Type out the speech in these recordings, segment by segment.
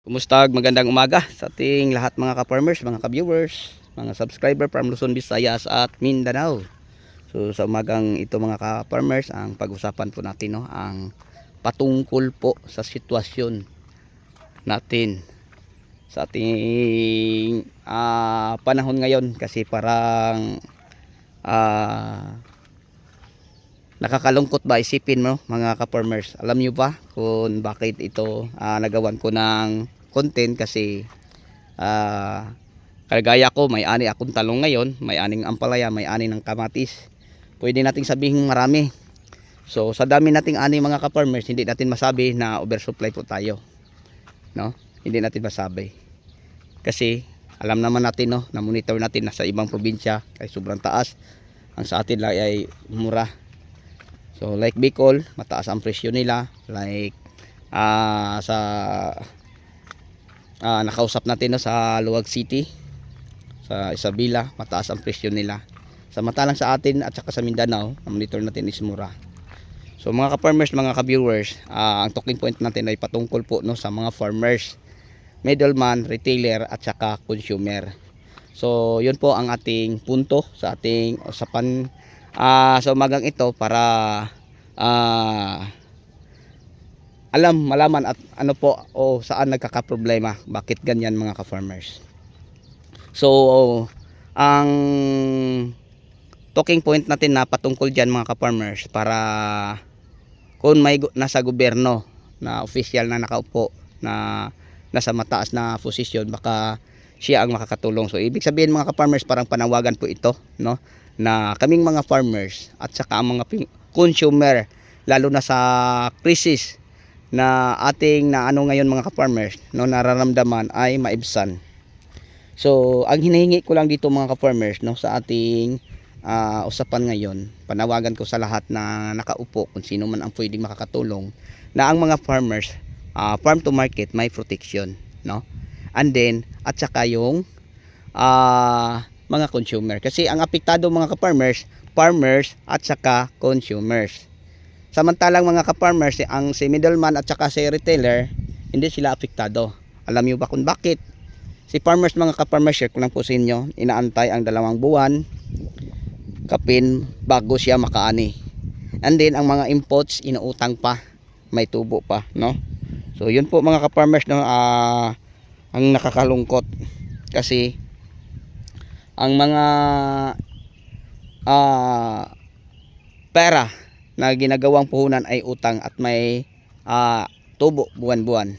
Kumusta? Magandang umaga sa ating lahat mga ka-farmers, mga ka-viewers, mga subscriber from Luzon, Visayas at Mindanao. So sa umagang ito mga ka-farmers, ang pag-usapan po natin ang patungkol po sa sitwasyon natin sa ating panahon ngayon kasi parang nakakalungkot ba isipin mo mga ka-farmers. Alam nyo ba kung bakit ito nagawan ko ng content kasi kagaya ko, may ani akong talong ngayon, may aning ampalaya, may ani ng kamatis. Pwede nating sabihin marami. So sa dami nating ani mga ka-farmers, hindi natin masabi na oversupply po tayo, no? Hindi natin masabi. Kasi alam naman natin na monitor natin na sa ibang probinsya ay sobrang taas. Ang sa atin lang ay mura. So like Bicol, mataas ang presyo nila. Like sa nakausap natin sa Luwag City, sa Isabela, mataas ang presyo nila. Samantalang sa atin at saka sa Mindanao, ang monitor natin is mura. So mga ka-farmers, mga ka-viewers, ang talking point natin ay patungkol po sa mga farmers, middleman, retailer at saka consumer. So yun po ang ating punto sa ating usapan sa umagang ito para malaman at ano po o saan nagkakaproblema, bakit ganyan mga ka-farmers. So ang talking point natin na patungkol dyan mga ka-farmers, para kung may nasa gobyerno na official na nakaupo na nasa mataas na posisyon, baka siya ang makakatulong. So ibig sabihin mga ka-farmers, parang panawagan po ito, no, na kaming mga farmers at saka ang mga consumer, lalo na sa crisis na ating na ngayon mga ka-farmers, no, nararamdaman ay maibsan. So ang hinahingi ko lang dito mga ka-farmers, no, sa ating usapan ngayon, panawagan ko sa lahat na nakaupo, kung sino man ang pwedeng makakatulong, na ang mga farmers, farm to market may protection, no, and then at saka yung mga consumer, kasi ang apektado mga ka-farmers, farmers at saka consumers. Samantalang mga ka-farmers, ang si middleman at saka si retailer, hindi sila apektado. Alam niyo ba kung bakit? Si farmers mga ka-farmers, share ko lang po sa inyo, inaantay ang 2 buwan kapin bago siya makaani. And then ang mga imports inuutang pa, may tubo pa, no? So yun po mga ka-farmers, no, ang nakakalungkot kasi ang mga pera na ginagawang puhunan ay utang at may tubo buwan-buwan.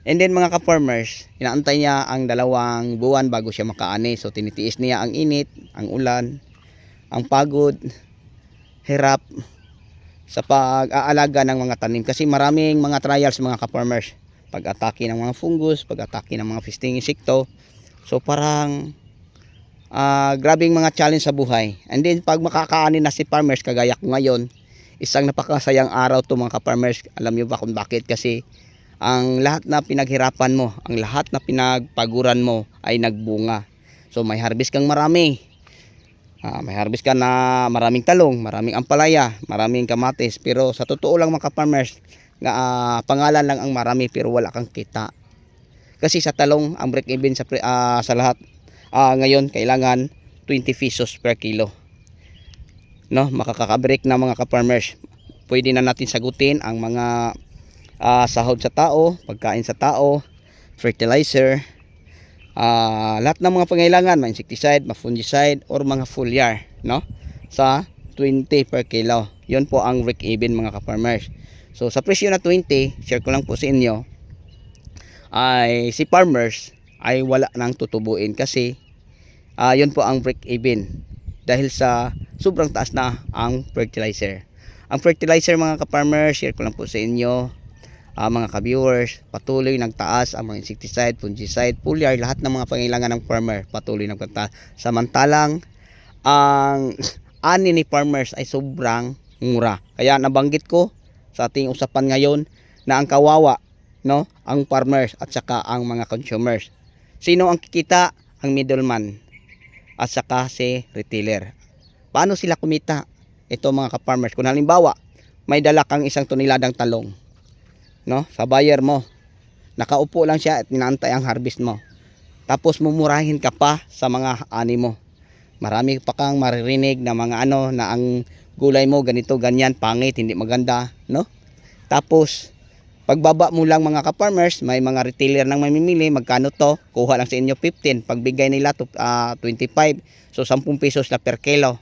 And then mga ka-farmers, inaantay niya ang 2 buwan bago siya makaani. So tinitiis niya ang init, ang ulan, ang pagod, hirap sa pag-aalaga ng mga tanim. Kasi maraming mga trials mga ka-farmers. Pag-atake ng mga fungus, pag-atake ng mga fisting insekto. So parang grabing mga challenge sa buhay. And then pag makakaani na si farmers, kagaya ko ngayon, isang napakasayang araw to mga ka-farmers. Alam niyo ba kung bakit? Kasi ang lahat na pinaghirapan mo, ang lahat na pinagpaguran mo ay nagbunga. So may harvest kang marami. May harvest ka na maraming talong, maraming ampalaya, maraming kamatis. Pero sa totoo lang mga ka-farmers, pangalan lang ang marami pero wala kang kita. Kasi sa talong, ang break even sa lahat ngayon kailangan 20 pesos per kilo. No, makakabreak na mga ka-farmers. Pwede na natin sagutin ang mga sahod sa tao, pagkain sa tao, fertilizer, lahat ng mga pangailangan, mga insecticide, mga fungicide, or mga foliar, no, sa 20 per kilo. Yun po ang break even mga ka-farmers. So sa presyo na 20, share ko lang po sa inyo, ay si farmers ay wala nang tutubuin kasi yun po ang break even dahil sa sobrang taas na ang fertilizer. Ang fertilizer mga ka-farmers, share ko lang po sa inyo, mga ka-viewers, patuloy nagtaas ang mga insecticide, fungicide, foliar, lahat ng mga pangailangan ng farmer patuloy nagtaas. Samantalang ang ani ni farmers ay sobrang mura. Kaya nabanggit ko sa ating usapan ngayon na ang kawawa, no, ang farmers at saka ang mga consumers. Sino ang kikita? Ang middleman at saka si retailer. Paano sila kumita? Ito mga ka-farmers, kung halimbawa may dala kang 1 toneladang talong, no, sa buyer mo, Nakaupo lang siya at inaantay ang harvest mo. Tapos mumurahin ka pa sa mga ani mo. Marami pa kang maririnig na mga ano na ang gulay mo ganito ganyan pangit, hindi maganda, no? Tapos pagbaba mo lang mga ka-farmers, may mga retailer nang mamimili, magkano to? Kuha lang sa inyo 15, pagbigay nila to 25. So 10 pesos na per kilo.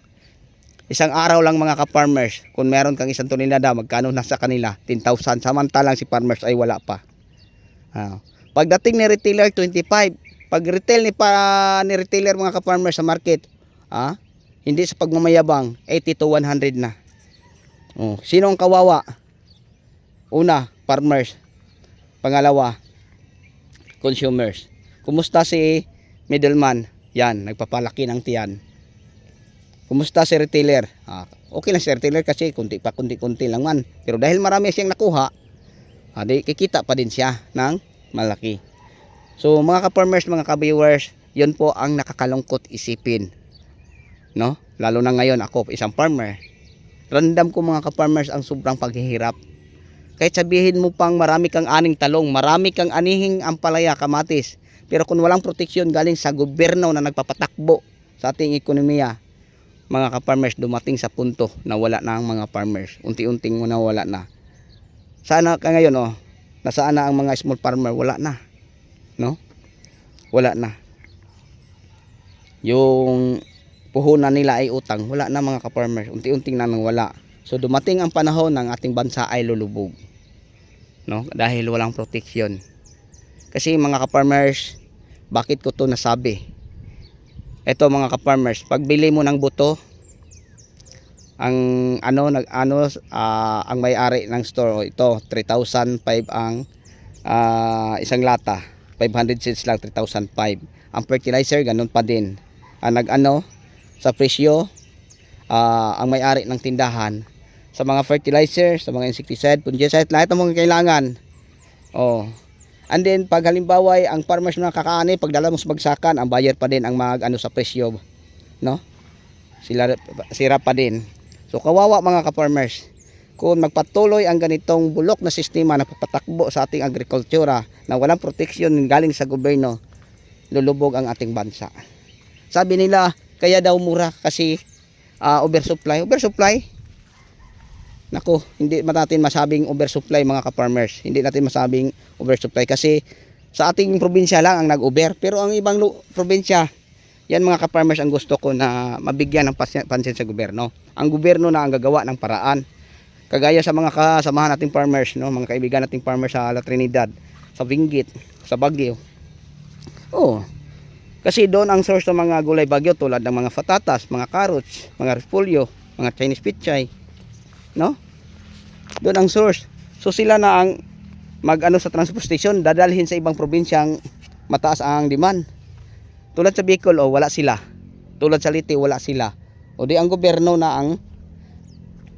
Isang araw lang mga ka-farmers, kung meron kang isang tonelada, magkano nasa kanila? 10,000. Samantalang si farmers ay wala pa. Pagdating ni retailer 25, pag retail ni retailer mga ka-farmers sa market, hindi sa pagmamayabang, 80 to 100 na. Sino ang kawawa? Una, farmers. Pangalawa, consumers. Kumusta si middleman? Yan, nagpapalaki ng tiyan. Kumusta si retailer? Okay lang si retailer kasi kunti-kunti lang man. Pero dahil marami siyang nakuha, di kikita pa din siya ng malaki. So mga ka-farmers, mga ka-viewers, yun po ang nakakalungkot isipin. No? Lalo na ngayon ako, isang farmer. Random ko mga ka-farmers ang sobrang paghihirap. Kahit sabihin mo pang marami kang aning talong, marami kang anihing ampalaya, kamatis. Pero kung walang proteksyon galing sa gobyerno na nagpapatakbo sa ating ekonomiya, mga ka-farmers, dumating sa punto na wala na ang mga farmers. Unti-unting wala na. Sana ka ngayon, nasaan na ang mga small farmer? Wala na. No? Wala na. Yung puhunan nila ay utang, wala na mga ka-farmers. Unti-unting na nang wala. So dumating ang panahon ng ating bansa ay lulubog. No? Dahil walang proteksyon. Kasi mga ka-farmers, bakit ko to nasabi? Ito mga ka-farmers, pagbili mo ng buto, ang ang may-ari ng store, ito 3,500 ang isang lata, 500 seeds lang, 3,500. Ang fertilizer ganun pa din. Sa presyo, ang may-ari ng tindahan sa mga fertilizer, sa mga insecticide, fungicide, lahat ng mga kailangan. And then pag halimbawa ang farmers na kakaani, pagdala mo sa bagsakan, ang buyer pa din ang sa presyo, no? Sira pa din. So kawawa mga ka-farmers. Kung magpatuloy ang ganitong bulok na sistema na papatakbo sa ating agrikultura na walang proteksyon galing sa gobyerno, lulubog ang ating bansa. Sabi nila, kaya daw mura kasi oversupply. Nako, hindi natin masabing oversupply mga ka-farmers. Hindi natin masabing oversupply kasi sa ating probinsya lang ang nag-over. Pero ang ibang probinsya, yan mga ka-farmers ang gusto ko na mabigyan ng pansin sa gobyerno. Ang gobyerno na ang gagawa ng paraan. Kagaya sa mga kasamahan nating farmers, no, mga kaibigan nating farmers sa La Trinidad, sa Benguet, sa Baguio. Kasi doon ang source ng mga gulay Baguio tulad ng mga patatas, mga carrots, mga repolyo, mga Chinese pichay. No? Doon ang source. So sila na ang sa transportation, dadalhin sa ibang probinsyang mataas ang demand. Tulad sa Bicol, wala sila. Tulad sa Leyte, wala sila. Di ang gobyerno na ang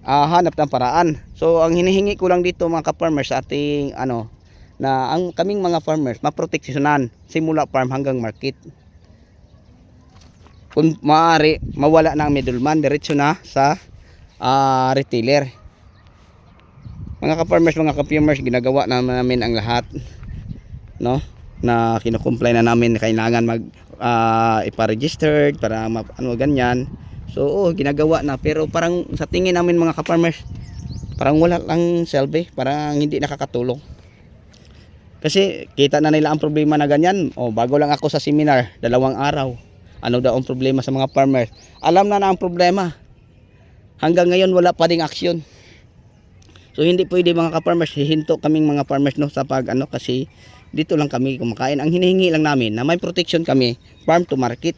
hanap ng paraan. So ang hinihingi ko lang dito mga ka-farmers sa ating na ang kaming mga farmers maproteksyonan simula farm hanggang market. Kung maaari, mawala na ang middleman, diretso na sa retailer. Mga ka-farmers, mga ka-farmers, ginagawa namin ang lahat, no, na kino-comply na namin, kailangan ipa-registered para ganyan. So ginagawa na, pero parang sa tingin namin mga ka-farmers, parang wala lang selbe, parang hindi nakakatulong. Kasi kita na nila ang problema na ganyan. Bago lang ako sa seminar, 2 araw. Ano daw ang problema sa mga farmers? Alam na ang problema. Hanggang ngayon wala pa ding aksyon. So hindi pwede mga ka-farmers, hihinto kaming mga farmers sa kasi dito lang kami kumakain. Ang hinihingi lang namin na may protection kami, farm to market.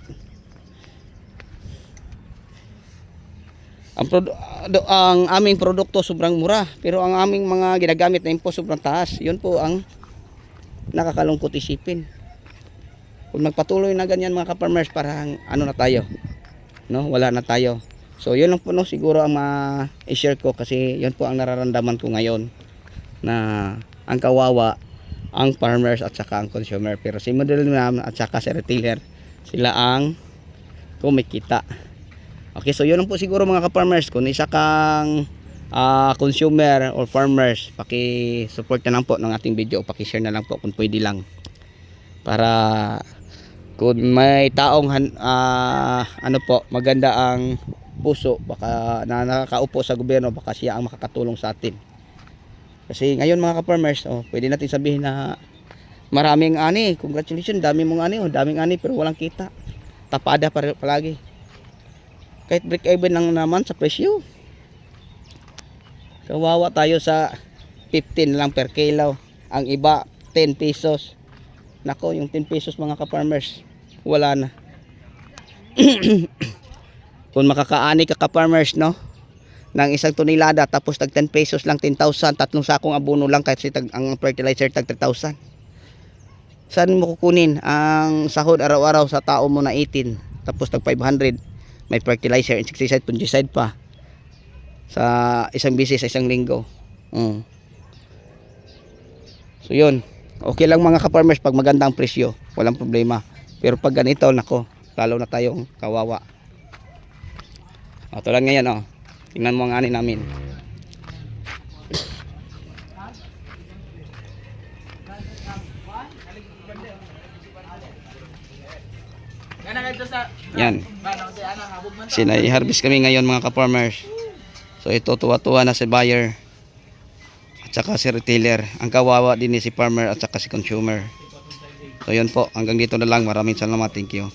Ang aming produkto sobrang mura, pero ang aming mga ginagamit na impos sobrang taas. Yun po ang nakakalungkot isipin. Kung magpatuloy na ganyan mga ka-farmers, parang na tayo, no? Wala na tayo. So yun lang po siguro ang ma-share ko, kasi yun po ang nararamdaman ko ngayon, na ang kawawa ang farmers at saka ang consumer. Pero si middleman at saka si retailer, sila ang kumikita. Okay, so yun lang po siguro mga ka-farmers. Kung isa kang consumer or farmers, paki-support na lang po ng ating video, paki-share na lang po kung pwede lang, para kung may taong ano po, maganda ang puso, baka nakakaupo sa gobyerno, baka siya ang makakatulong sa atin. Kasi ngayon mga ka-farmers, pwede natin sabihin na maraming ani, congratulations, dami mong ani, daming ani, pero walang kita, tapada palagi, kahit break even lang naman sa presyo. Kawawa tayo sa 15 lang per kilo. Ang iba 10 pesos. Nako, yung 10 pesos mga ka-farmers, wala na. Kung makakaani ka ka-farmers, no, ng isang tonelada, tapos tag 10 pesos lang, 10,000, tatlong sakong abono lang, kasi ang fertilizer tag 3,000. Saan mo kukunin ang sahod araw-araw sa tao mo na 18, tapos tag 500, may fertilizer, insecticide, fungicide pa sa isang bisis, sa isang linggo. So yun, okay lang mga ka-farmers pag maganda ang presyo, walang problema. Pero pag ganito, nako, lalo na tayong kawawa. Tulad ngayon, tingnan mo ang ani namin. Yan, sinai-harvest kami ngayon mga ka-farmers. So ito, tuwa-tuwa na si buyer at saka si retailer. Ang kawawa din ni si farmer at saka si consumer. So yun po, hanggang dito na lang. Maraming salamat, thank you.